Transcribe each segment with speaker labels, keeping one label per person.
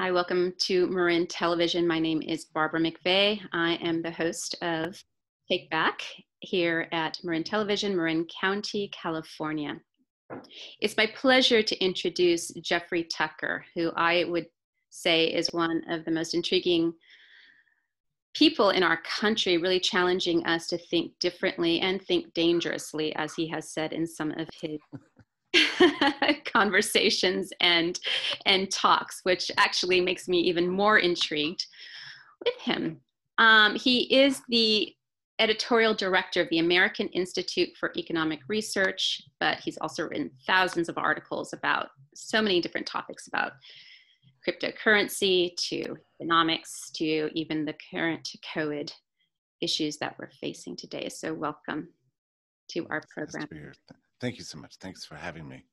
Speaker 1: Hi, welcome to Marin Television. My name is Barbara McVeigh. I am the host of Take Back here at Marin Television, Marin County, California. It's my pleasure to introduce Jeffrey Tucker, who I would say is one of the most intriguing people in our country, really challenging us to think differently and think dangerously, as he has said in some of his conversations and talks, which actually makes me even more intrigued with him. He is the editorial director of the American Institute for Economic Research, but he's also written thousands of articles about so many different topics, about cryptocurrency to economics to even the current COVID issues that we're facing today. So welcome to our program.
Speaker 2: Thank you so much. Thanks for having me.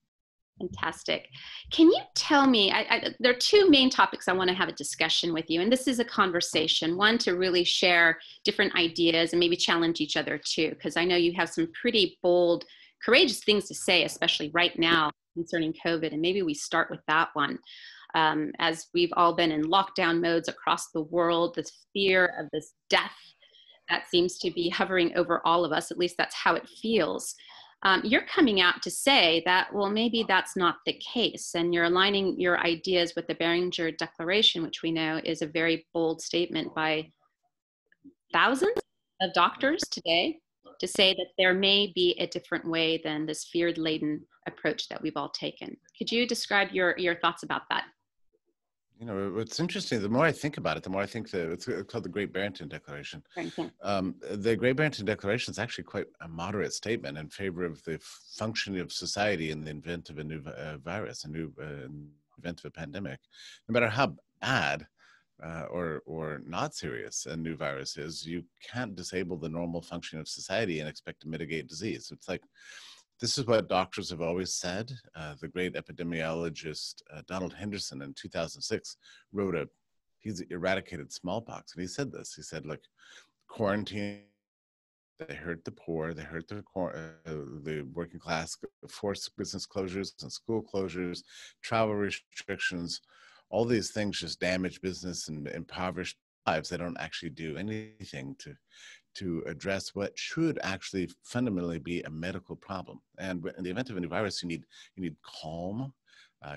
Speaker 1: Fantastic. Can you tell me, there are two main topics I want to have a discussion with you, and this is a conversation, one to really share different ideas and maybe challenge each other too, because I know you have some pretty bold, courageous things to say, especially right now concerning COVID, and maybe we start with that one. As we've all been in lockdown modes across the world, this fear of this death that seems to be hovering over all of us, at least that's how it feels. You're coming out to say that, well, maybe that's not the case. And you're aligning your ideas with the Barringer Declaration, which we know is a very bold statement by thousands of doctors today to say that there may be a different way than this fear-laden approach that we've all taken. Could you describe your thoughts about that?
Speaker 2: You know, what's interesting, the more I think about it, the more I think that it's called the Great Barrington Declaration. The Great Barrington Declaration is actually quite a moderate statement in favor of the functioning of society in the event of a new virus, a new event of a pandemic. No matter how bad or not serious a new virus is, you can't disable the normal functioning of society and expect to mitigate disease. It's like, this is what doctors have always said. The great epidemiologist Donald Henderson in 2006 he's eradicated smallpox. And he said this, he said, like, quarantine, they hurt the poor, they hurt the working class, forced business closures and school closures, travel restrictions, all these things just damage business and impoverish lives. They don't actually do anything to address what should actually fundamentally be a medical problem. And in the event of a new virus, you need calm,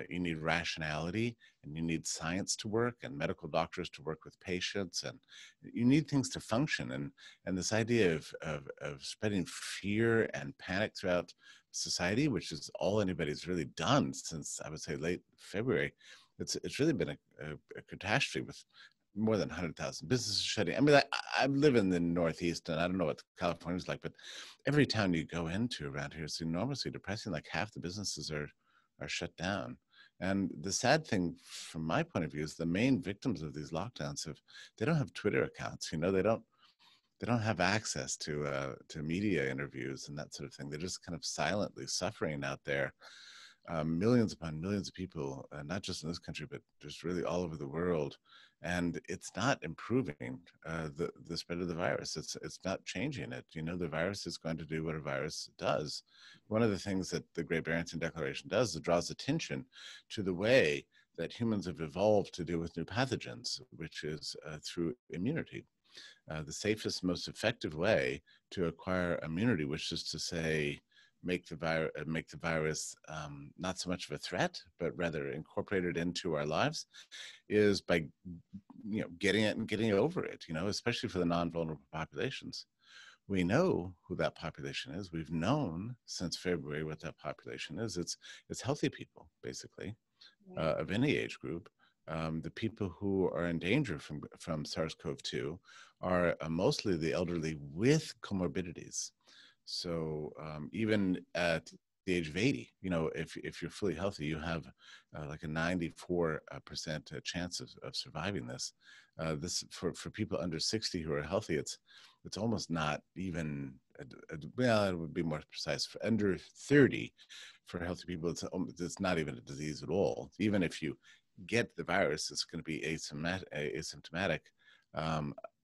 Speaker 2: you need rationality, and you need science to work and medical doctors to work with patients, and you need things to function. And this idea of spreading fear and panic throughout society, which is all anybody's really done since, I would say, late February, it's really been a catastrophe with more than 100,000 businesses shutting. I mean, I live in the Northeast, and I don't know what California's like, but every town you go into around here is enormously depressing. Like, half the businesses are shut down. And the sad thing, from my point of view, is the main victims of these lockdowns they don't have Twitter accounts. You know, they don't have access to media interviews and that sort of thing. They're just kind of silently suffering out there. Millions upon millions of people, not just in this country, but just really all over the world. And it's not improving the spread of the virus. It's not changing it. You know, the virus is going to do what a virus does. One of the things that the Great Barrington Declaration does is it draws attention to the way that humans have evolved to deal with new pathogens, which is through immunity. The safest, most effective way to acquire immunity, which is to say, make the virus not so much of a threat, but rather incorporated into our lives, is by getting it and getting over it. You know, especially for the non-vulnerable populations. We know who that population is. We've known since February what that population is. It's healthy people, basically, of any age group. The people who are in danger from SARS-CoV-2 are mostly the elderly with comorbidities. So even at the age of 80, you know, if you're fully healthy, you have like a 94% chance of surviving this. This for people under 60 who are healthy, it's almost not even, well, it would be more precise. For under 30, for healthy people, it's not even a disease at all. Even if you get the virus, it's going to be asymptomatic.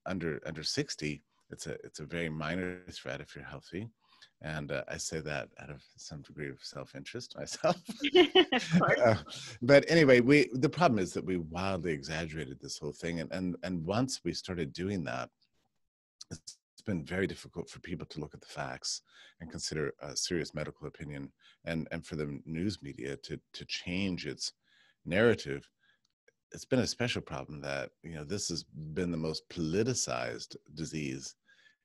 Speaker 2: Under 60, it's a very minor threat if you're healthy. And I say that out of some degree of self-interest myself.
Speaker 1: Of course.
Speaker 2: But anyway, the problem is that we wildly exaggerated this whole thing. And once we started doing that, it's been very difficult for people to look at the facts and consider a serious medical opinion, and for the news media to change its narrative. It's been a special problem that, this has been the most politicized disease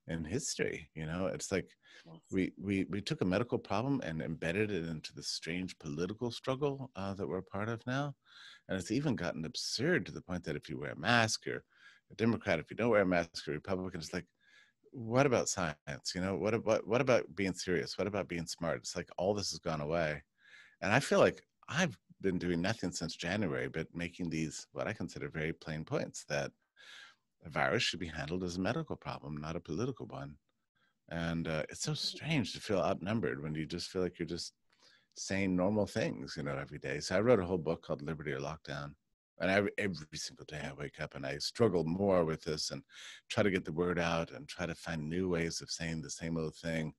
Speaker 2: in history. It's like
Speaker 1: Yes.
Speaker 2: we took a medical problem and embedded it into the strange political struggle that we're a part of now. And it's even gotten absurd to the point that if you wear a mask, you're a Democrat. If you don't wear a mask, you're a Republican. It's like, what about science? What about being serious? What about being smart? It's like all this has gone away. And I feel like I've been doing nothing since January but making these, what I consider, very plain points, that a virus should be handled as a medical problem, not a political one. And it's so strange to feel outnumbered when you just feel like you're just saying normal things, every day. So I wrote a whole book called Liberty or Lockdown. And every single day I wake up and I struggle more with this and try to get the word out and try to find new ways of saying the same old thing.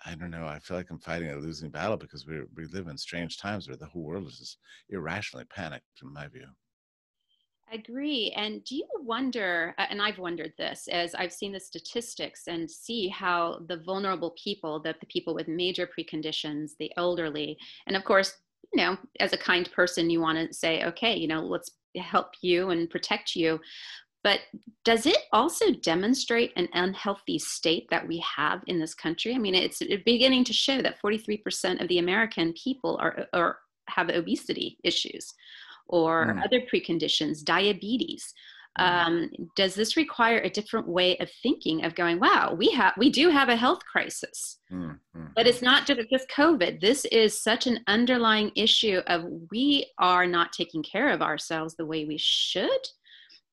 Speaker 2: I don't know. I feel like I'm fighting a losing battle because we live in strange times where the whole world is just irrationally panicked, in my view.
Speaker 1: I agree. And do you wonder, and I've wondered this as I've seen the statistics and see how the vulnerable people, the people with major preconditions, the elderly, and of course, as a kind person, you want to say, okay, let's help you and protect you. But does it also demonstrate an unhealthy state that we have in this country? I mean, it's beginning to show that 43% of the American people are have obesity issues or
Speaker 2: Mm,
Speaker 1: other preconditions, diabetes.
Speaker 2: mm,
Speaker 1: Does this require a different way of thinking, of going, wow, we do have a health crisis,
Speaker 2: mm, mm,
Speaker 1: but
Speaker 2: mm.
Speaker 1: it's not just COVID. This is such an underlying issue of we are not taking care of ourselves the way we should.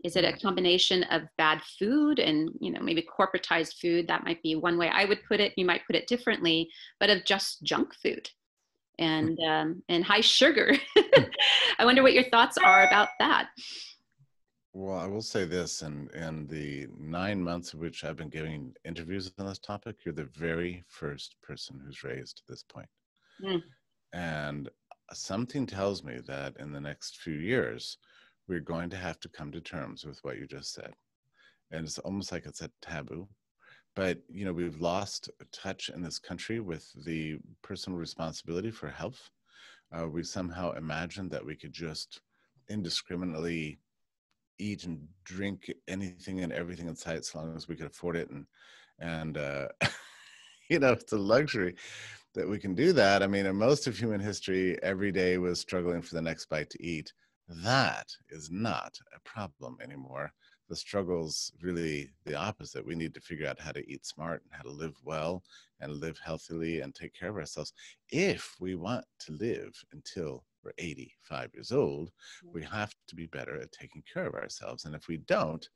Speaker 1: Is it a
Speaker 2: Mm.
Speaker 1: combination of bad food and, maybe corporatized food? That might be one way I would put it. You might put it differently, but of just junk food and high sugar. I wonder what your thoughts are about that.
Speaker 2: Well, I will say this, in the 9 months of which I've been giving interviews on this topic, you're the very first person who's raised this point.
Speaker 1: Mm.
Speaker 2: And something tells me that in the next few years, we're going to have to come to terms with what you just said. And it's almost like it's a taboo. But, we've lost touch in this country with the personal responsibility for health. We somehow imagined that we could just indiscriminately eat and drink anything and everything in sight as long as we could afford it. And it's a luxury that we can do that. I mean, in most of human history, every day was struggling for the next bite to eat. That is not a problem anymore. The struggle's really the opposite. We need to figure out how to eat smart and how to live well and live healthily and take care of ourselves. If we want to live until we're 85 years old, we have to be better at taking care of ourselves. And if we don't,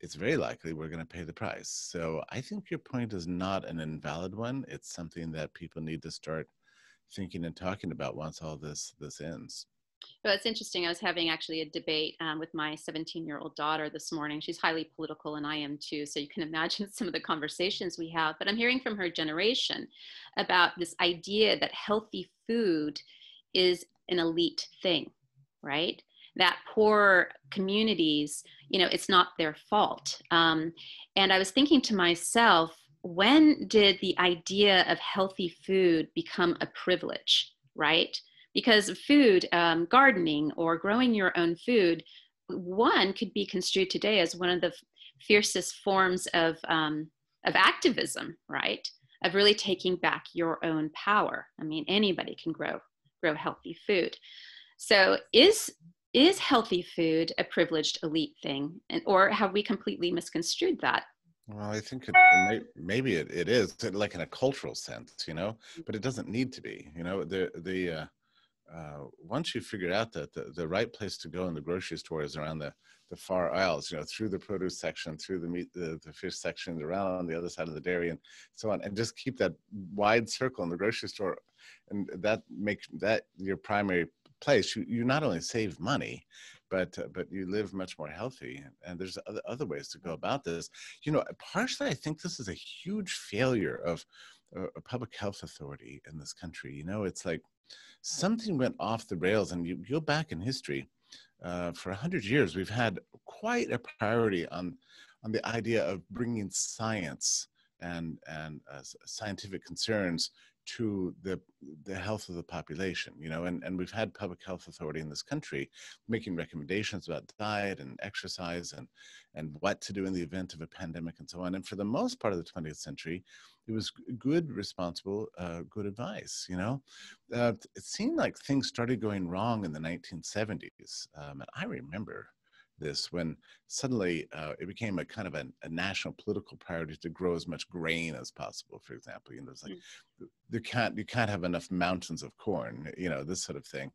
Speaker 2: it's very likely we're going to pay the price. So I think your point is not an invalid one. It's something that people need to start thinking and talking about once all this ends.
Speaker 1: Well, it's interesting. I was having actually a debate with my 17-year-old daughter this morning. She's highly political, and I am too. So you can imagine some of the conversations we have. But I'm hearing from her generation about this idea that healthy food is an elite thing, right? That poor communities, it's not their fault. And I was thinking to myself, when did the idea of healthy food become a privilege, right? Because food, gardening or growing your own food, one could be construed today as one of the fiercest forms of activism, right? Of really taking back your own power. I mean, anybody can grow healthy food. So is healthy food a privileged elite thing, or have we completely misconstrued that?
Speaker 2: Well, I think maybe it is like in a cultural sense, but it doesn't need to be. Once you figure out that the right place to go in the grocery store is around the far aisles, through the produce section, through the meat, the fish section, around on the other side of the dairy, and so on, and just keep that wide circle in the grocery store, and that makes that your primary place. You not only save money, but you live much more healthy. And there's other ways to go about this. Partially, I think this is a huge failure of a public health authority in this country. You know, it's like something went off the rails, and you go back in history, for 100 years, we've had quite a priority on the idea of bringing science and scientific concerns to the health of the population, you know, and we've had public health authority in this country making recommendations about diet and exercise and what to do in the event of a pandemic and so on. And for the most part of the 20th century, it was good, responsible, good advice, you know. It seemed like things started going wrong in the 1970s. And I remember this when suddenly it became a kind of a national political priority to grow as much grain as possible, for example. You know, it's like you can't have enough mountains of corn, you know, this sort of thing.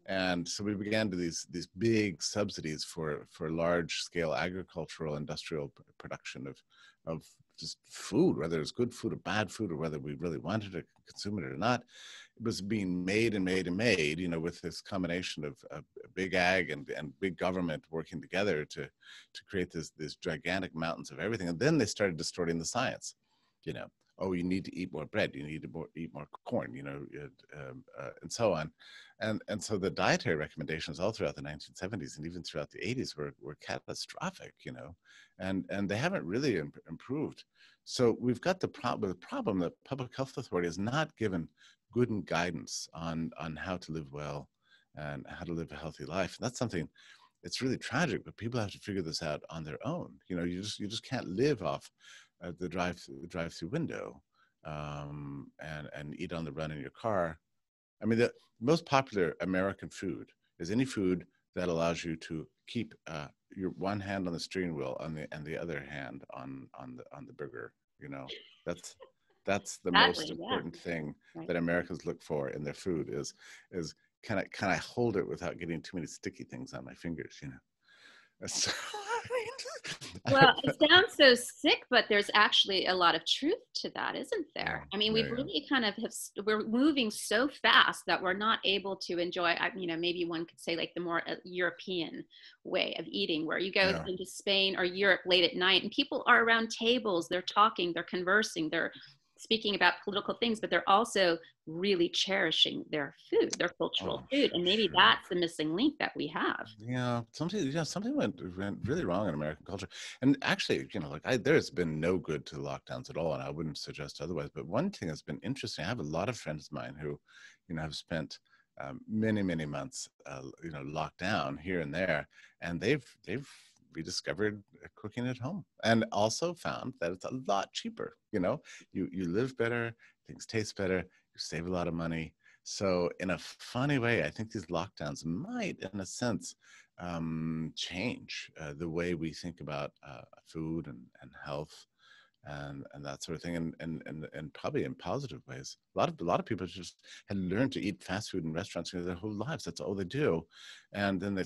Speaker 2: And so we began to these big subsidies for large scale agricultural industrial production of just food, whether it's good food or bad food, or whether we really wanted to consume it or not. It was being made and made and made, you know, with this combination of big ag and big government working together to create this gigantic mountains of everything. And then they started distorting the science, you know. Oh, you need to eat more bread, you need to eat more corn, you know, and so on. And so the dietary recommendations all throughout the 1970s and even throughout the 80s were catastrophic, you know, and they haven't really improved. So we've got the problem that public health authority has not given good guidance on how to live well and how to live a healthy life. And that's something, it's really tragic, but people have to figure this out on their own. You know, you just can't live off the drive-through window and eat on the run in your car. I mean, the most popular American food is any food that allows you to keep your one hand on the steering wheel and the other hand on the burger. You know, that's the most
Speaker 1: Exactly, yeah.
Speaker 2: important thing
Speaker 1: Right.
Speaker 2: that Americans look for in their food is can I hold it without getting too many sticky things on my fingers? You know. So,
Speaker 1: Well, it sounds so sick, but there's actually a lot of truth to that, isn't
Speaker 2: yeah,
Speaker 1: there? I mean,
Speaker 2: yeah,
Speaker 1: we've
Speaker 2: yeah.
Speaker 1: really kind of we're moving so fast that we're not able to enjoy, you know, maybe one could say like the more European way of eating, where you go
Speaker 2: Yeah.
Speaker 1: into Spain or Europe late at night and people are around tables, they're talking, they're conversing, they're speaking about political things, but they're also really cherishing their food, their cultural
Speaker 2: Oh,
Speaker 1: food. And maybe
Speaker 2: sure.
Speaker 1: that's the missing link that we have.
Speaker 2: Something went really wrong in American culture. And actually, you know, like there's been no good to the lockdowns at all, and I wouldn't suggest otherwise. But one thing that's been interesting, I have a lot of friends of mine who, you know, have spent many months, you know, locked down here and there, and they've rediscovered cooking at home, and also found that it's a lot cheaper. You know, you live better, things taste better, you save a lot of money. So in a funny way, I think these lockdowns might, in a sense, change the way we think about food and health and that sort of thing, and probably in positive ways. A lot of people just had learned to eat fast food in restaurants their whole lives. That's all they do, and then they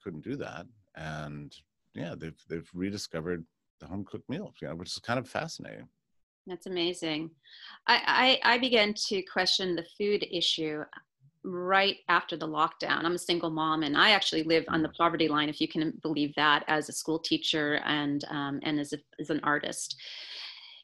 Speaker 2: couldn't do that, and yeah, they've rediscovered the home cooked meals, you know, which is kind of fascinating.
Speaker 1: That's amazing. I began to question the food issue right after the lockdown. I'm a single mom, and I actually live on the
Speaker 2: Mm.
Speaker 1: poverty line, if you can believe that, as a school teacher and as an artist.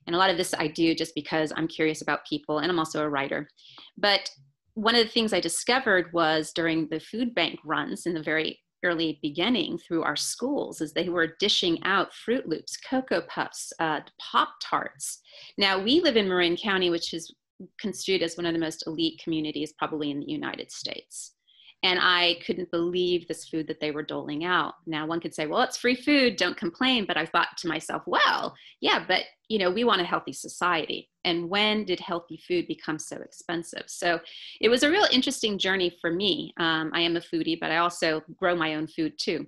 Speaker 1: And a lot of this I do just because I'm curious about people, and I'm also a writer. But one of the things I discovered was during the food bank runs in the very early beginning through our schools is they were dishing out Fruit Loops, Cocoa Puffs, Pop Tarts. Now we live in Marin County, which is construed as one of the most elite communities probably in the United States. And I couldn't believe this food that they were doling out. Now one could say, well, it's free food, don't complain. But I thought to myself, well, yeah, but you know, we want a healthy society. And when did healthy food become so expensive? So it was a real interesting journey for me. I am a foodie, but I also grow my own food too.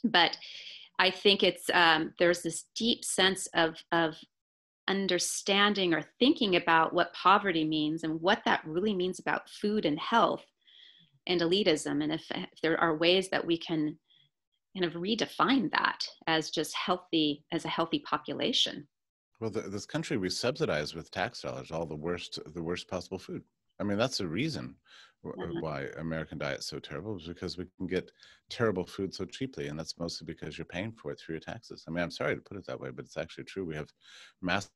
Speaker 1: But I think it's there's this deep sense of understanding or thinking about what poverty means and what that really means about food and health and elitism, and if there are ways that we can kind of redefine that as just healthy, as a healthy population.
Speaker 2: Well, this country, we subsidize with tax dollars all the worst possible food. I mean, that's the reason why American diet is so terrible, is because we can get terrible food so cheaply, and that's mostly because you're paying for it through your taxes. I mean, I'm sorry to put it that way, but it's actually true. We have massive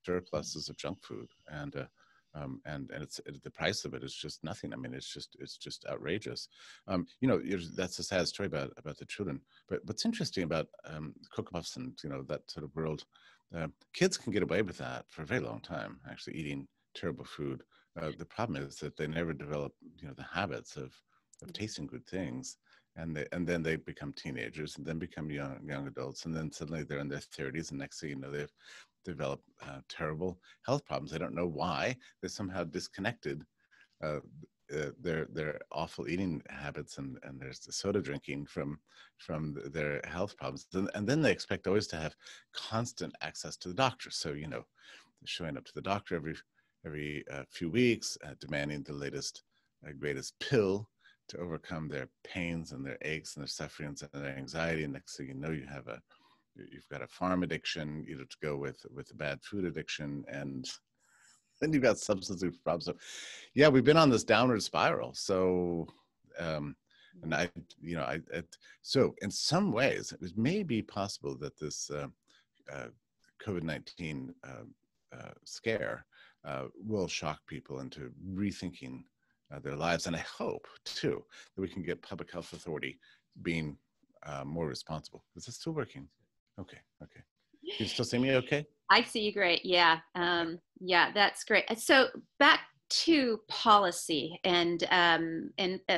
Speaker 2: surpluses of junk food, and the price of it is just nothing. I mean, it's just outrageous. That's a sad story about the children. But what's interesting about Cocoa Puffs and that sort of world, kids can get away with that for a very long time, actually eating terrible food. The problem is that they never develop the habits of tasting good things, and then they become teenagers, and then become young adults, and then suddenly they're in their 30s, and next thing you know, they've developed terrible health problems. They don't know why. They're somehow disconnected their awful eating habits and their soda drinking from their health problems, and then they expect always to have constant access to the doctor. So showing up to the doctor every few weeks, demanding the latest greatest pill to overcome their pains and their aches and their sufferings and their anxiety. And next thing you know, you've got a farm addiction, to go with a bad food addiction, and then you've got substance abuse problems. So yeah, we've been on this downward spiral. So so in some ways it may be possible that this COVID-19 scare will shock people into rethinking their lives. And I hope, too, that we can get public health authority being more responsible. Is it still working? Okay. You still see me okay?
Speaker 1: I see you great. Yeah. Yeah, that's great. So back to policy, and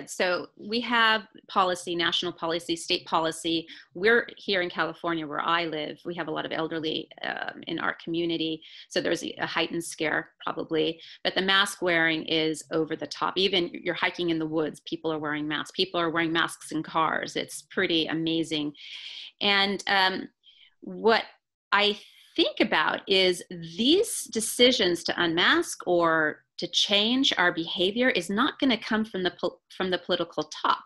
Speaker 1: so we have policy, national policy, state policy. We're here in California where I live. We have a lot of elderly in our community, so there's a heightened scare probably, but the mask wearing is over the top. Even you're hiking in the woods, people are wearing masks. People are wearing masks in cars. It's pretty amazing. And what I think about is these decisions to unmask or to change our behavior is not going to come from the political top.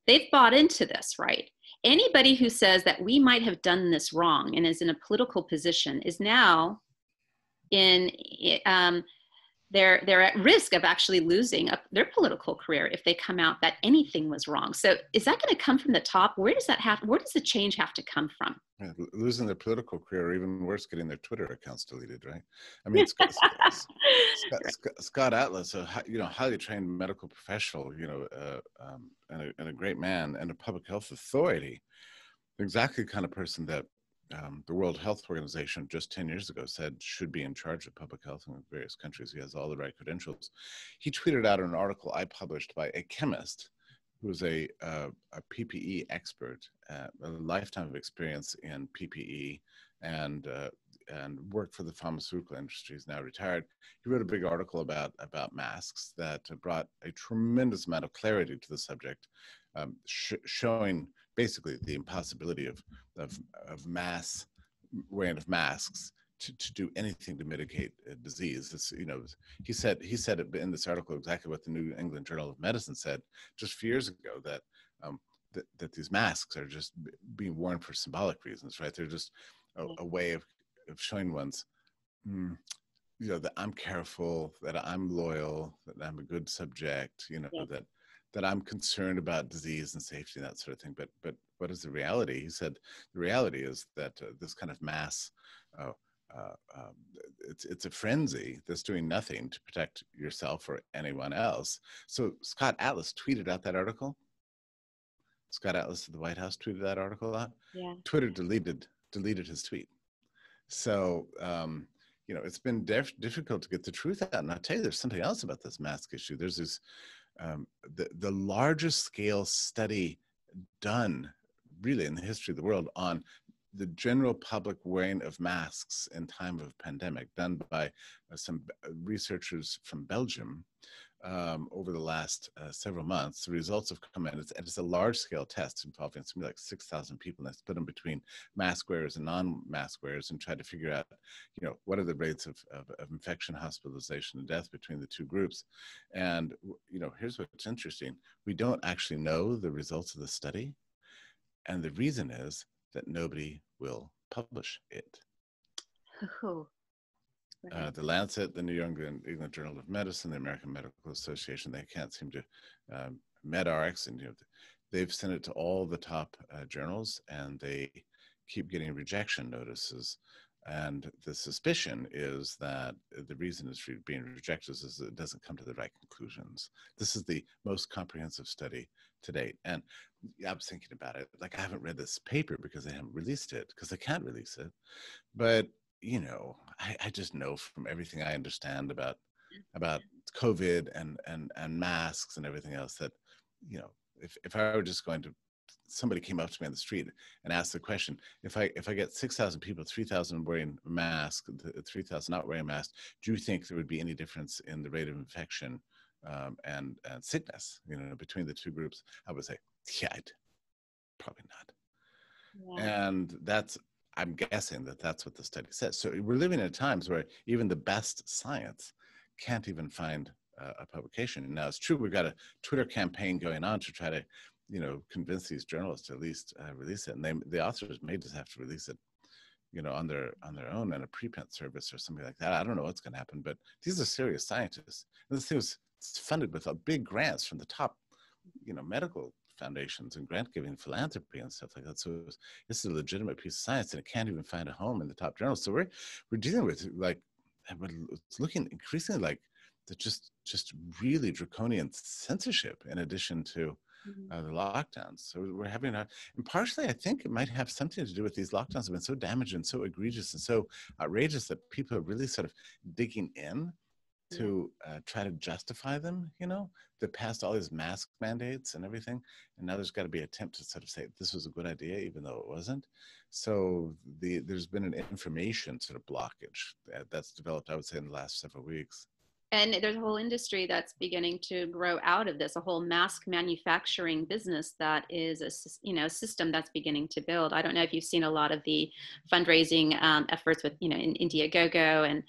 Speaker 1: They've bought into this, right? Anybody who says that we might have done this wrong and is in a political position is now in they're at risk of actually losing their political career if they come out that anything was wrong. So is that going to come from the top? Where does the change have to come from?
Speaker 2: Yeah, losing their political career, or even worse, getting their Twitter accounts deleted, right? I mean, Scott Atlas, a highly trained medical professional, and a great man and a public health authority, exactly the kind of person that the World Health Organization just 10 years ago said should be in charge of public health in various countries. He has all the right credentials. He tweeted out an article I published by a chemist who was a PPE expert, a lifetime of experience in PPE, and worked for the pharmaceutical industry. He's now retired. He wrote a big article about masks that brought a tremendous amount of clarity to the subject, showing basically the impossibility of mass wearing of masks to do anything to mitigate disease. He said it in this article exactly what the New England Journal of Medicine said just a few years ago, that that these masks are just being worn for symbolic reasons, right? They're just a way of showing one's, that I'm careful, that I'm loyal, that I'm a good subject, that I'm concerned about disease and safety and that sort of thing. But what is the reality? He said the reality is that this kind of mass, it's a frenzy that's doing nothing to protect yourself or anyone else. So Scott Atlas tweeted out that article. Scott Atlas of the White House tweeted that article out.
Speaker 1: Yeah.
Speaker 2: Twitter deleted his tweet. So it's been difficult to get the truth out. And I'll tell you, there's something else about this mask issue. There's this the largest scale study done really in the history of the world on the general public wearing of masks in time of pandemic, done by some researchers from Belgium over the last several months. The results have come in. It's a large-scale test involving something like 6,000 people, and they split them between mask wearers and non-mask wearers and tried to figure out, what are the rates of infection, hospitalization, and death between the two groups. And, here's what's interesting. We don't actually know the results of the study, and the reason is that nobody will publish it.
Speaker 1: Oh. Right.
Speaker 2: The Lancet, the New England Journal of Medicine, the American Medical Association, they can't seem to, MedRx, and they've sent it to all the top journals, and they keep getting rejection notices. And the suspicion is that the reason it's being rejected is it doesn't come to the right conclusions. This is the most comprehensive study to date. And I was thinking about it, like I haven't read this paper because they haven't released it, because they can't release it. But, you know, I just know from everything I understand about COVID and masks and everything else that, you know, if I were just going to, somebody came up to me on the street and asked the question, if I get 6,000 people, 3,000 wearing a mask, 3,000 not wearing a mask, do you think there would be any difference in the rate of infection and sickness, you know, between the two groups? I would say, yeah, probably not. Yeah. And I'm guessing that's what the study says. So we're living in times where even the best science can't even find a publication. Now it's true, we've got a Twitter campaign going on to try to, you know, convince these journalists to at least release it. And the authors may just have to release it, you know, on their own in a preprint service or something like that. I don't know what's going to happen, but these are serious scientists. And this thing was funded with big grants from the top, you know, medical foundations and grant giving philanthropy and stuff like that. So this is a legitimate piece of science, and it can't even find a home in the top journals. So we're dealing with, like, it's looking increasingly like the just really draconian censorship in addition to the lockdowns. So we're having and partially I think it might have something to do with these lockdowns have been so damaging and so egregious and so outrageous that people are really sort of digging in to try to justify them, you know. They passed all these mask mandates and everything, and now there's got to be an attempt to sort of say this was a good idea even though it wasn't. So there's been an information sort of blockage that's developed, I would say, in the last several weeks.
Speaker 1: And there's a whole industry that's beginning to grow out of this, a whole mask manufacturing business that is a system that's beginning to build. I don't know if you've seen a lot of the fundraising efforts with, you know, in Indiegogo and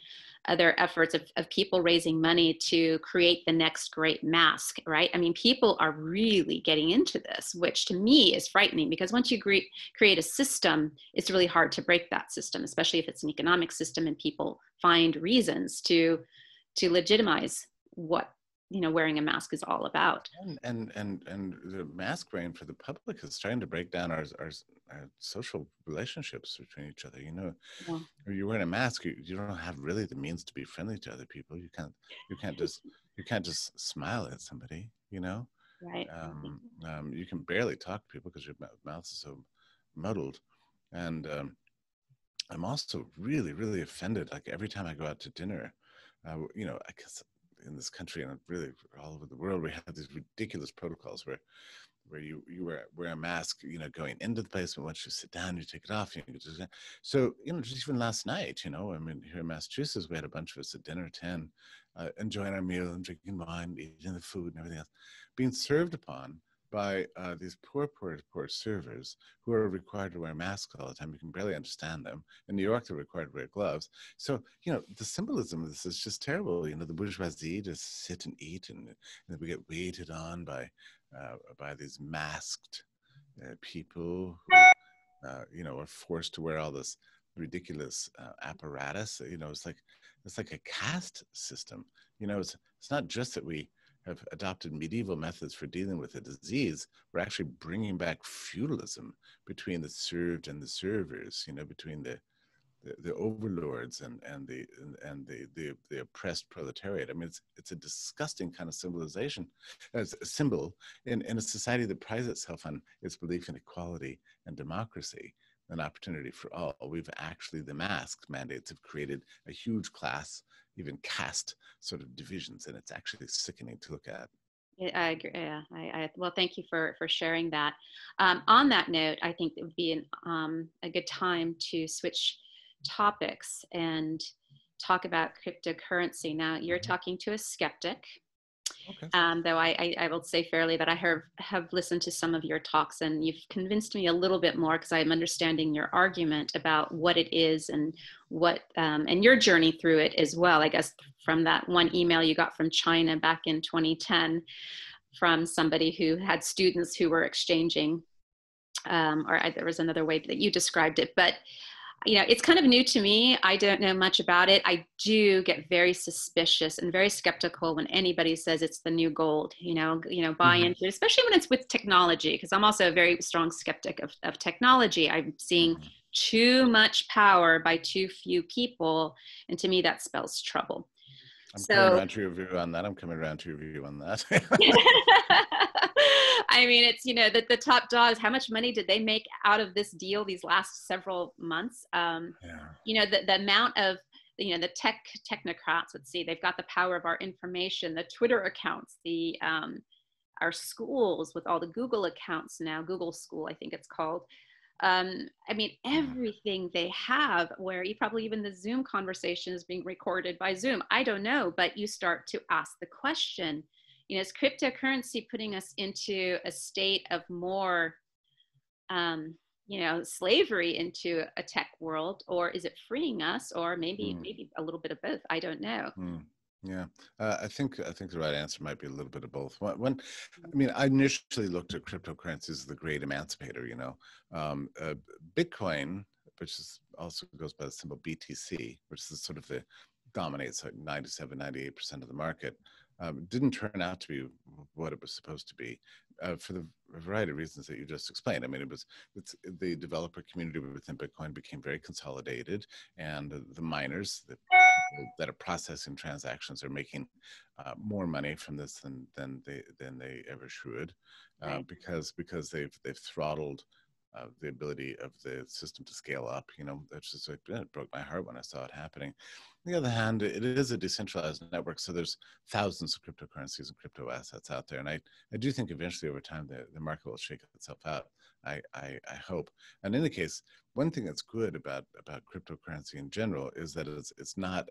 Speaker 1: other efforts of people raising money to create the next great mask, right? I mean, people are really getting into this, which to me is frightening, because once you create a system, it's really hard to break that system, especially if it's an economic system and people find reasons to legitimize what, you know, wearing a mask is all about.
Speaker 2: And the mask reign for the public is starting to break down our social relationships between each other. You know, when you're wearing a mask, you don't have really the means to be friendly to other people. You can't just smile at somebody. You know,
Speaker 1: right?
Speaker 2: You can barely talk to people because your mouth is so muddled. And I'm also really, really offended. Like every time I go out to dinner. You know, I guess in this country and really all over the world, we have these ridiculous protocols where you wear a mask, you know, going into the place, but once you sit down, you take it off. So, you know, just even last night, you know, I mean, here in Massachusetts, we had a bunch of us at dinner at 10, enjoying our meal and drinking wine, eating the food and everything else, being served upon by these poor servers who are required to wear masks all the time. You can barely understand them. In New York, they're required to wear gloves. So, you know, the symbolism of this is just terrible. You know, the bourgeoisie just sit and eat, and we get waited on by these masked people who, you know, are forced to wear all this ridiculous apparatus. You know, it's like a caste system. You know, it's not just that we have adopted medieval methods for dealing with a disease. We're actually bringing back feudalism between the served and the servers, you know, between the overlords and the oppressed proletariat. I mean, it's a disgusting kind of symbolization, as a symbol in a society that prides itself on its belief in equality and democracy and opportunity for all. We've actually, the mask mandates have created a huge class, even caste sort of divisions, and it's actually sickening to look at.
Speaker 1: I agree. Yeah, well, thank you for sharing that. On that note, I think it would be a good time to switch topics and talk about cryptocurrency. Now, you're talking to a skeptic. Okay. Though I will say fairly that I have listened to some of your talks, and you've convinced me a little bit more, because I'm understanding your argument about what it is and what and your journey through it as well. I guess from that one email you got from China back in 2010 from somebody who had students who were exchanging, there was another way that you described it, but you know, it's kind of new to me. I don't know much about it. I do get very suspicious and very skeptical when anybody says it's the new gold, you know, buy into it, especially when it's with technology, because I'm also a very strong skeptic of technology. I'm seeing too much power by too few people. And to me, that spells trouble.
Speaker 2: I'm coming
Speaker 1: So
Speaker 2: around to your view on that. I'm coming around to your view on that.
Speaker 1: I mean, it's, the top dogs, how much money did they make out of this deal these last several months?
Speaker 2: Yeah.
Speaker 1: The amount of, the technocrats, let's see, they've got the power of our information, the Twitter accounts, our schools with all the Google accounts now, Google School, I think it's called. I mean, everything they have, where you probably even the Zoom conversation is being recorded by Zoom. I don't know, but you start to ask the question, is cryptocurrency putting us into a state of more, slavery into a tech world, or is it freeing us, or maybe a little bit of both? I don't know.
Speaker 2: Yeah, I think the right answer might be a little bit of both. I mean, I initially looked at cryptocurrencies as the great emancipator. Bitcoin, which also goes by the symbol BTC, which is sort of dominates like 97, 98% of the market, didn't turn out to be what it was supposed to be, for the variety of reasons that you just explained. I mean, it's the developer community within Bitcoin became very consolidated, and the miners, the people that are processing transactions, are making more money from this than they ever should,
Speaker 1: Right.
Speaker 2: because they've throttled the ability of the system to scale up. That's just like, it broke my heart when I saw it happening. On the other hand, it is a decentralized network, so there's thousands of cryptocurrencies and crypto assets out there, and I do think eventually over time the market will shake itself out. I hope. And in any case, one thing that's good about cryptocurrency in general is that it's not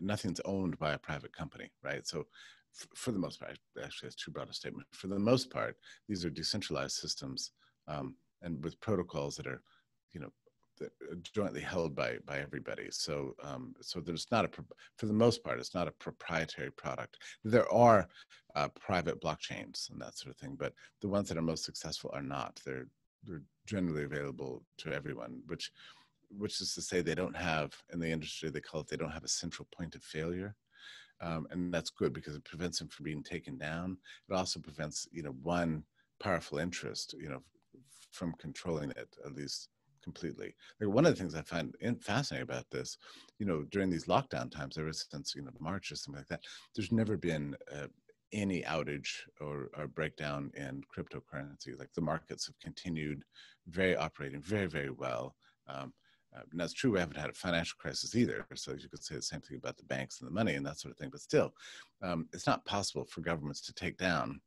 Speaker 2: nothing's owned by a private company, right? So for the most part, actually that's too broad a statement. For the most part, these are decentralized systems, and with protocols that are, jointly held by everybody. So there's not for the most part, it's not a proprietary product. There are private blockchains and that sort of thing, but the ones that are most successful are not. They're generally available to everyone, which is to say they don't have, in the industry they call it, they don't have a central point of failure. And that's good because it prevents them from being taken down. It also prevents, one powerful interest, from controlling it, at least completely. Like, one of the things I find fascinating about this, during these lockdown times, ever since, March or something like that, there's never been any outage or breakdown in cryptocurrency. Like, the markets have continued operating very, very well. And that's true, we haven't had a financial crisis either, so you could say the same thing about the banks and the money and that sort of thing, but still, it's not possible for governments to take down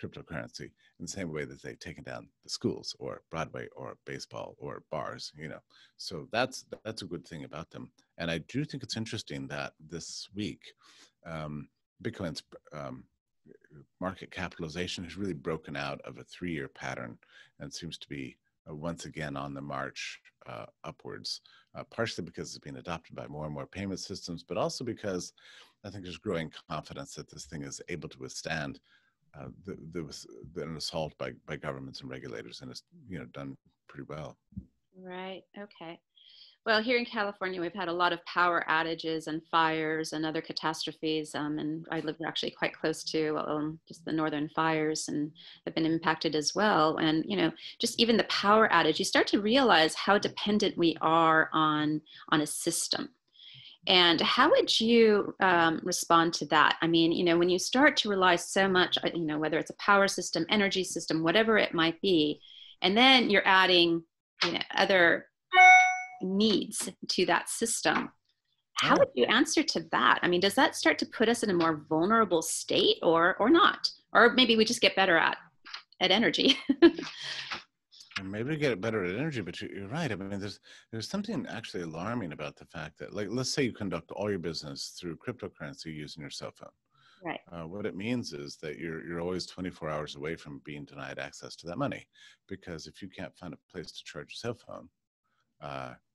Speaker 2: cryptocurrency in the same way that they've taken down the schools or Broadway or baseball or bars, So that's a good thing about them. And I do think it's interesting that this week, Bitcoin's market capitalization has really broken out of a 3-year pattern and seems to be once again on the march upwards, partially because it's being adopted by more and more payment systems, but also because I think there's growing confidence that this thing is able to withstand an assault by governments and regulators, and it's done pretty well.
Speaker 1: Right. Okay. Well, here in California, we've had a lot of power outages and fires and other catastrophes. And I live actually quite close to just the northern fires, and have been impacted as well. And, just even the power outage, you start to realize how dependent we are on a system. And how would you respond to that? I mean, when you start to rely so much, whether it's a power system, energy system, whatever it might be, and then you're adding, other needs to that system. How would you answer to that? I mean, does that start to put us in a more vulnerable state, or not? Or maybe we just get better at energy.
Speaker 2: And maybe we get better at energy, but you're right. I mean, there's something actually alarming about the fact that, like, let's say you conduct all your business through cryptocurrency using your cell phone.
Speaker 1: Right.
Speaker 2: What it means is that you're always 24 hours away from being denied access to that money, because if you can't find a place to charge your cell phone,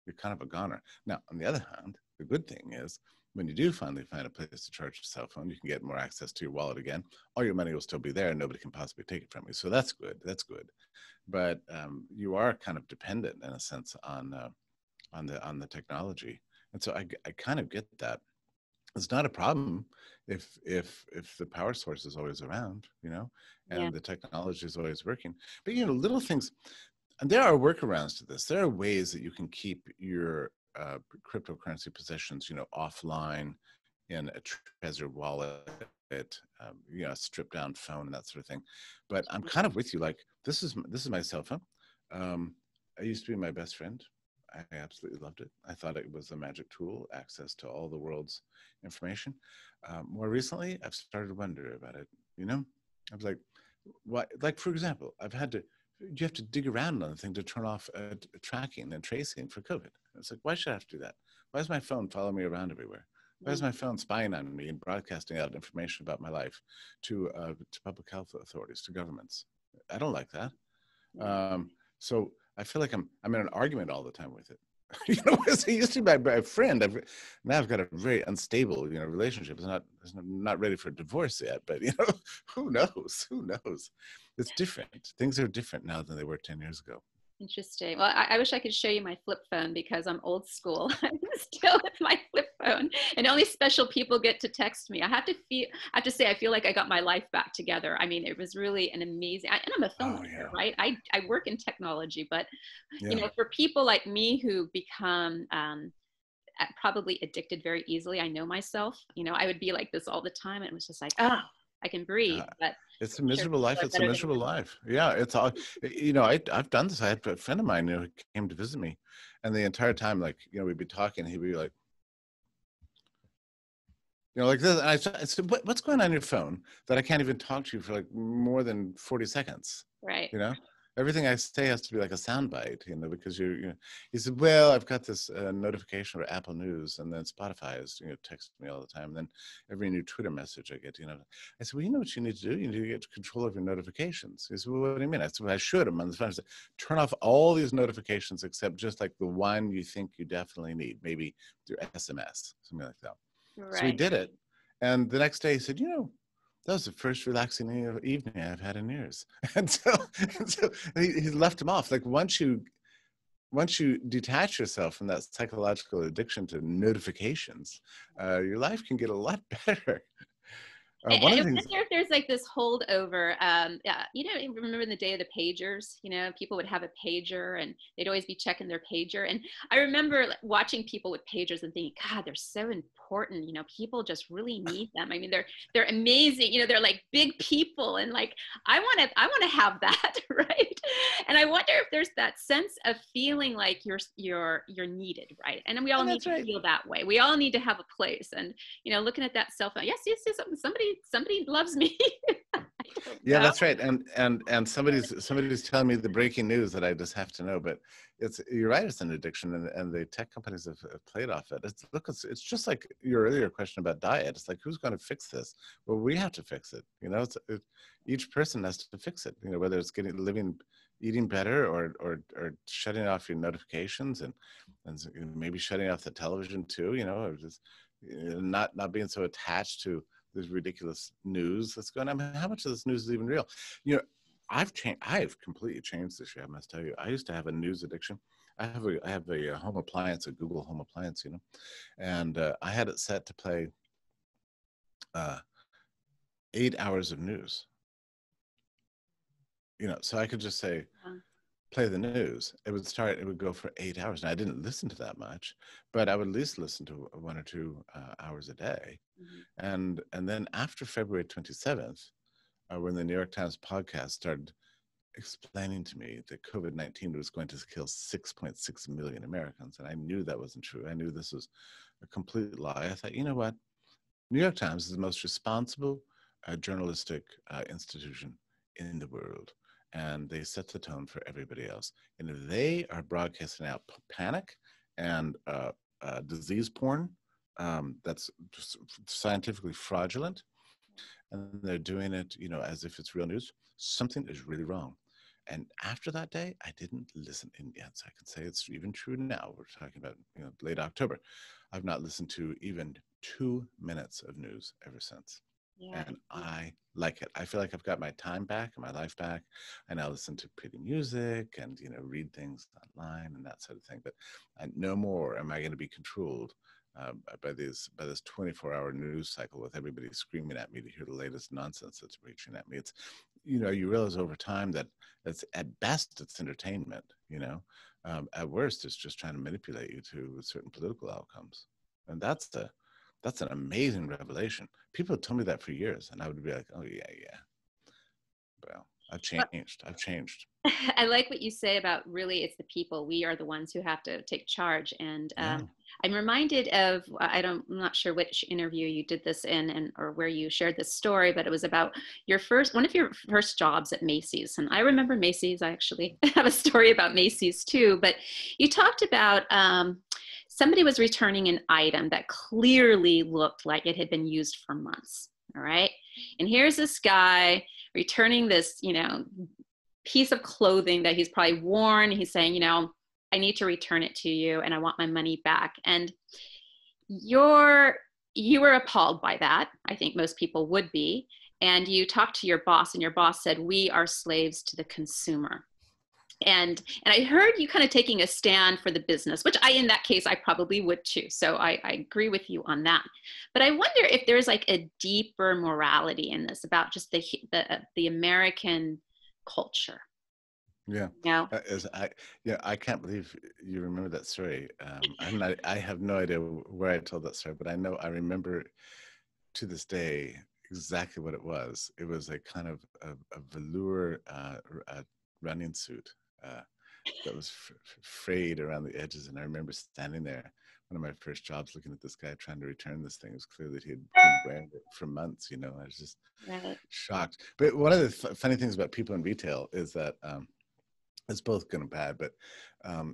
Speaker 2: you're kind of a goner. Now, on the other hand, the good thing is, when you do finally find a place to charge your cell phone, you can get more access to your wallet again. All your money will still be there, and nobody can possibly take it from you. So that's good. That's good. But you are kind of dependent, in a sense, on the technology, and so I kind of get that. It's not a problem if the power source is always around, and the technology is always working. But little things. And there are workarounds to this. There are ways that you can keep your cryptocurrency possessions, offline in a Trezor wallet, a stripped down phone and that sort of thing. But I'm kind of with you. Like this is my cell phone. I used to be my best friend. I absolutely loved it. I thought it was a magic tool, access to all the world's information. More recently, I've started to wonder about it. I was like, what? Like for example, you have to dig around on the thing to turn off tracking and tracing for COVID. It's like, why should I have to do that? Why is my phone following me around everywhere? Why is my phone spying on me and broadcasting out information about my life to public health authorities, to governments? I don't like that. So I feel like I'm in an argument all the time with it. It used to be my friend. Now I've got a very unstable, relationship. It's not ready for divorce yet, but who knows? Who knows? It's different. Things are different now than they were 10 years ago.
Speaker 1: Interesting. Well, I wish I could show you my flip phone because I'm old school. I'm still with my flip phone, and only special people get to text me. I have to say, I feel like I got my life back together. I mean, it was really an amazing. And I'm a filmmaker, right? I work in technology, but for people like me who become probably addicted very easily, I know myself. I would be like this all the time, and it was just like, oh, I can breathe, but
Speaker 2: it's a miserable life. It's a miserable life. Yeah, it's all. I've done this. I had a friend of mine who came to visit me, and the entire time, like we'd be talking, he'd be like, like this. And I said, "What's going on your phone that I can't even talk to you for like more than 40 seconds?"
Speaker 1: Right.
Speaker 2: Everything I say has to be like a soundbite, because he said, well, I've got this notification for Apple News, and then Spotify is, texting me all the time. And then every new Twitter message I get, I said, well, you know what you need to do? You need to get control of your notifications. He said, well, what do you mean? I said, well, I should. I'm on the phone. I said, turn off all these notifications except just like the one you think you definitely need, maybe through SMS, something like that. Right. So he did it. And the next day he said, that was the first relaxing evening I've had in years. And so he left him off. Like once you detach yourself from that psychological addiction to notifications, your life can get a lot better.
Speaker 1: One of the things, I wonder if there's like this holdover. Remember in the day of the pagers, people would have a pager and they'd always be checking their pager. And I remember watching people with pagers and thinking, God, they're so important. People just really need them. I mean, they're amazing. They're like big people, and like I want to have that, right? And I wonder if there's that sense of feeling like you're needed, right? And we all need to feel that way. We all need to have a place. And looking at that cell phone, yes, somebody loves me.
Speaker 2: Yeah, that's right. And somebody's telling me the breaking news that I just have to know. But you're right, it's an addiction, and the tech companies have played off it. It's just like your earlier question about diet. It's like, who's going to fix this? Well, we have to fix it. Each person has to fix it. Whether it's eating better or shutting off your notifications and maybe shutting off the television too. Or just not being so attached to this ridiculous news that's going on. I mean, how much of this news is even real? I've completely changed this year, I must tell you. I used to have a news addiction. I have a home appliance, a Google home appliance, and I had it set to play 8 hours of news. So I could just say, play the news. It would go for 8 hours. And I didn't listen to that much, but I would at least listen to 1 or 2 hours a day. Mm-hmm. And then after February 27th, when the New York Times podcast started explaining to me that COVID-19 was going to kill 6.6 million Americans, and I knew that wasn't true. I knew this was a complete lie. I thought, you know what? New York Times is the most responsible journalistic institution in the world. And they set the tone for everybody else. And if they are broadcasting out panic and disease porn that's just scientifically fraudulent, and they're doing it, as if it's real news, something is really wrong. And after that day, I didn't listen. And yes, I can say it's even true now. We're talking about late October. I've not listened to even 2 minutes of news ever since. Yeah. And I like it. I feel like I've got my time back and my life back. I now listen to pretty music and, read things online and that sort of thing. But no more am I going to be controlled by this 24-hour news cycle with everybody screaming at me to hear the latest nonsense that's reaching at me. It's, you realize over time that it's, at best, it's entertainment. At worst, it's just trying to manipulate you to certain political outcomes, and that's an amazing revelation. People have told me that for years, and I would be like, oh yeah, yeah. Well, I've changed.
Speaker 1: I like what you say about, really, it's the people. We are the ones who have to take charge. And
Speaker 2: Yeah.
Speaker 1: I'm reminded of, I'm not sure which interview you did this in, or where you shared this story, but it was about one of your first jobs at Macy's. And I remember Macy's. I actually have a story about Macy's too, but you talked about somebody was returning an item that clearly looked like it had been used for months. All right. And here's this guy returning this, piece of clothing that he's probably worn. He's saying, I need to return it to you and I want my money back. And you were appalled by that. I think most people would be. And you talked to your boss, and your boss said, we are slaves to the consumer. And I heard you kind of taking a stand for the business, which in that case, I probably would too. So I agree with you on that. But I wonder if there's like a deeper morality in this about just the American culture.
Speaker 2: Yeah. I can't believe you remember that story. I have no idea where I told that story, but I remember to this day exactly what it was. It was a kind of a velour running suit that was frayed around the edges. And I remember standing there, one of my first jobs, looking at this guy trying to return this thing. It was clear that he had been wearing it for months. I was just shocked. But one of the funny things about people in retail is that it's both good and bad, but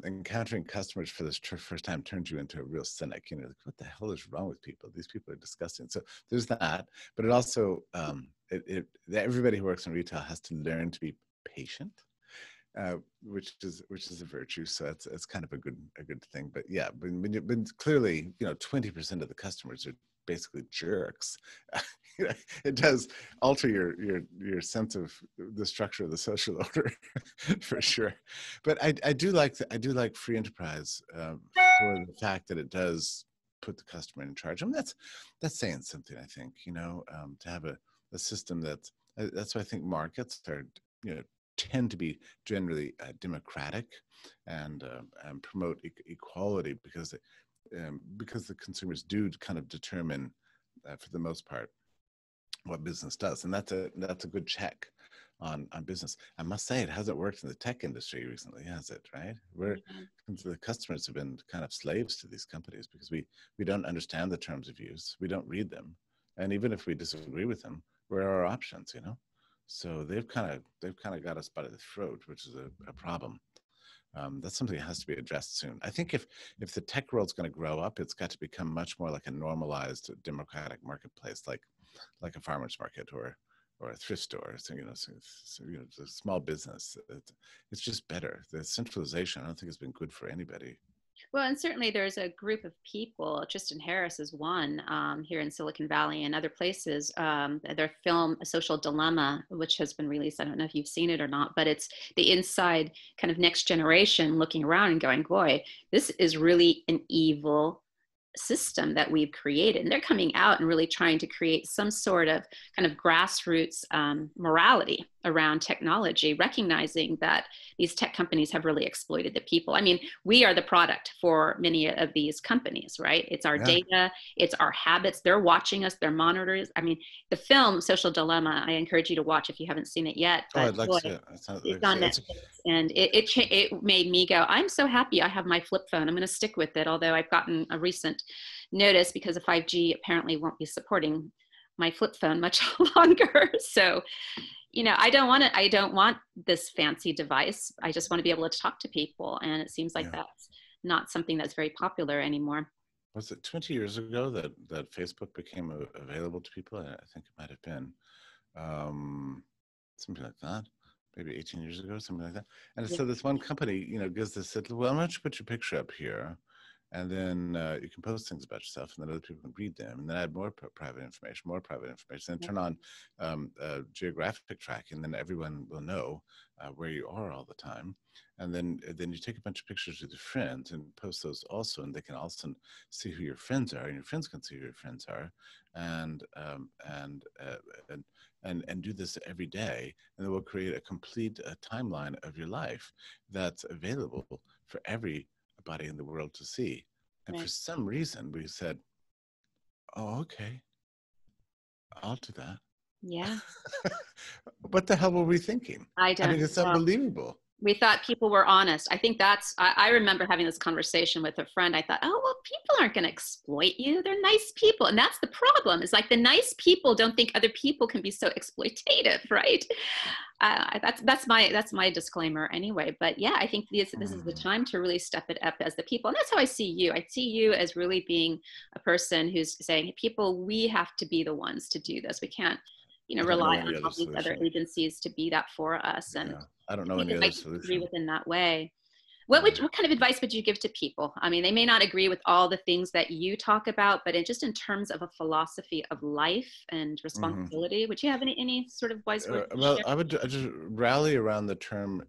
Speaker 2: encountering customers for this first time turns you into a real cynic. Like, what the hell is wrong with people? These people are disgusting. So there's that, but it also, everybody who works in retail has to learn to be patient, which is a virtue. So it's kind of a good thing. But yeah, but clearly, 20% of the customers are basically jerks. It does alter your sense of the structure of the social order for sure. But I do like free enterprise for the fact that it does put the customer in charge. I mean, that's saying something. I think to have a system that's why I think markets are tend to be generally democratic and promote equality because the consumers do kind of determine for the most part what business does, and that's a good check on business. I must say, it hasn't worked in the tech industry recently, has it? Right, where the customers have been kind of slaves to these companies because we don't understand the terms of use, we don't read them, and even if we disagree with them, where are our options? So they've kind of got us by the throat, which is a problem. That's something that has to be addressed soon. I think if the tech world's going to grow up, it's got to become much more like a normalized democratic marketplace, like a farmer's market or a thrift store. So, a small business. It's just better. The centralization, I don't think, has been good for anybody.
Speaker 1: Well, and certainly there's a group of people, Tristan Harris is one, here in Silicon Valley and other places, their film, A Social Dilemma, which has been released. I don't know if you've seen it or not, but it's the inside kind of next generation looking around and going, boy, this is really an evil system that we've created. And they're coming out and really trying to create some sort of kind of grassroots morality around technology, recognizing that these tech companies have really exploited the people. I mean, we are the product for many of these companies, right? It's our data, it's our habits. They're watching us, they're monitors. I mean, the film Social Dilemma, I encourage you to watch if you haven't seen it yet.
Speaker 2: But I'd like to see it.
Speaker 1: It's on Netflix, and it made me go, I'm so happy I have my flip phone. I'm going to stick with it, although I've gotten a recent notice because of 5G apparently won't be supporting my flip phone much longer. So, I don't want this fancy device. I just want to be able to talk to people. And it seems like that's not something that's very popular anymore.
Speaker 2: Was it 20 years ago that Facebook became available to people? I think it might have been something like that. Maybe 18 years ago, something like that. And so this one company, gives this, well, why don't you put your picture up here? And then you can post things about yourself, and then other people can read them, and then add more private information, and turn on geographic tracking, and then everyone will know where you are all the time. And then you take a bunch of pictures with your friends and post those also, and they can also see who your friends are, and your friends can see who your friends are, and do this every day, and it will create a complete timeline of your life that's available for everybody in the world to see. And for some reason, we said, "Oh, okay, I'll do that."
Speaker 1: Yeah.
Speaker 2: What the hell were we thinking?
Speaker 1: I
Speaker 2: I
Speaker 1: don't
Speaker 2: mean, it's
Speaker 1: know.
Speaker 2: unbelievable.
Speaker 1: We thought people were honest. I think I remember having this conversation with a friend. I thought, oh, well, people aren't going to exploit you. They're nice people. And that's the problem. It's like the nice people don't think other people can be so exploitative, right? That's my disclaimer anyway. But yeah, I think this is the time to really step it up as the people. And that's how I see you. I see you as really being a person who's saying, people, we have to be the ones to do this. We can't, rely on all these other agencies to be that for us. And
Speaker 2: I don't know any other solution.
Speaker 1: Agree within that way. What kind of advice would you give to people? I mean, they may not agree with all the things that you talk about, but just in terms of a philosophy of life and responsibility, would you have any sort of wise words?
Speaker 2: Well, I just rally around the term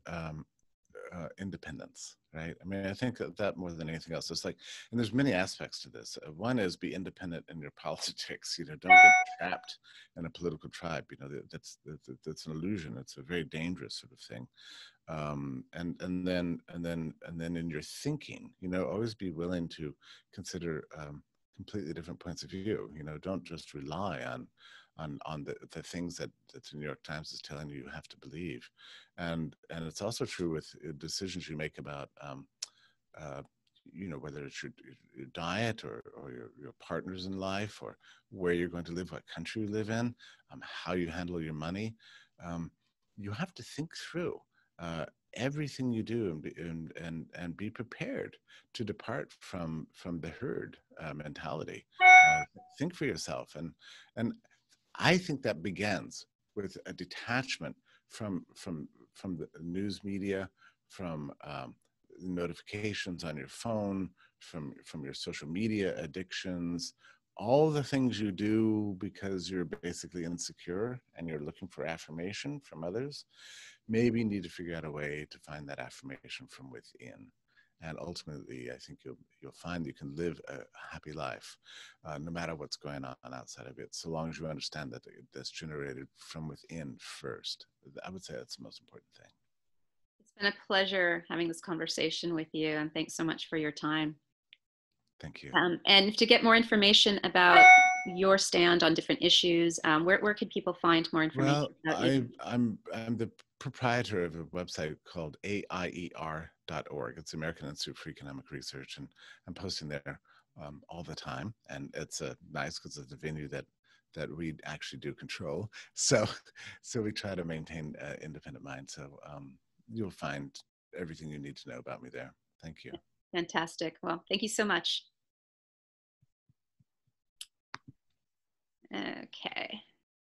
Speaker 2: independence, right? I mean, I think that more than anything else, it's like, and there's many aspects to this. One is be independent in your politics. Don't get trapped in a political tribe. That's an illusion. It's a very dangerous sort of thing. And then in your thinking, always be willing to consider completely different points of view. Don't just rely on the things that the New York Times is telling you have to believe. And it's also true with decisions you make about whether it's your diet or your partners in life, or where you're going to live, what country you live in, how you handle your money. You have to think through everything you do, and be prepared to depart from the herd mentality. Think for yourself, and I think that begins with a detachment from the news media, from notifications on your phone, from your social media addictions, all the things you do because you're basically insecure and you're looking for affirmation from others. Maybe you need to figure out a way to find that affirmation from within. And ultimately, I think you'll find you can live a happy life, no matter what's going on outside of it, so long as you understand that that's generated from within first. I would say that's the most important thing.
Speaker 1: It's been a pleasure having this conversation with you, and thanks so much for your time.
Speaker 2: Thank you.
Speaker 1: And to get more information about your stand on different issues, where could people find more information?
Speaker 2: Well, I'm the proprietor of a website called AIER.org. It's American Institute for Economic Research, and I'm posting there all the time. And it's nice because it's a venue that we actually do control. So we try to maintain independent mind. So you'll find everything you need to know about me there. Thank you.
Speaker 1: Fantastic. Well, thank you so much. Okay.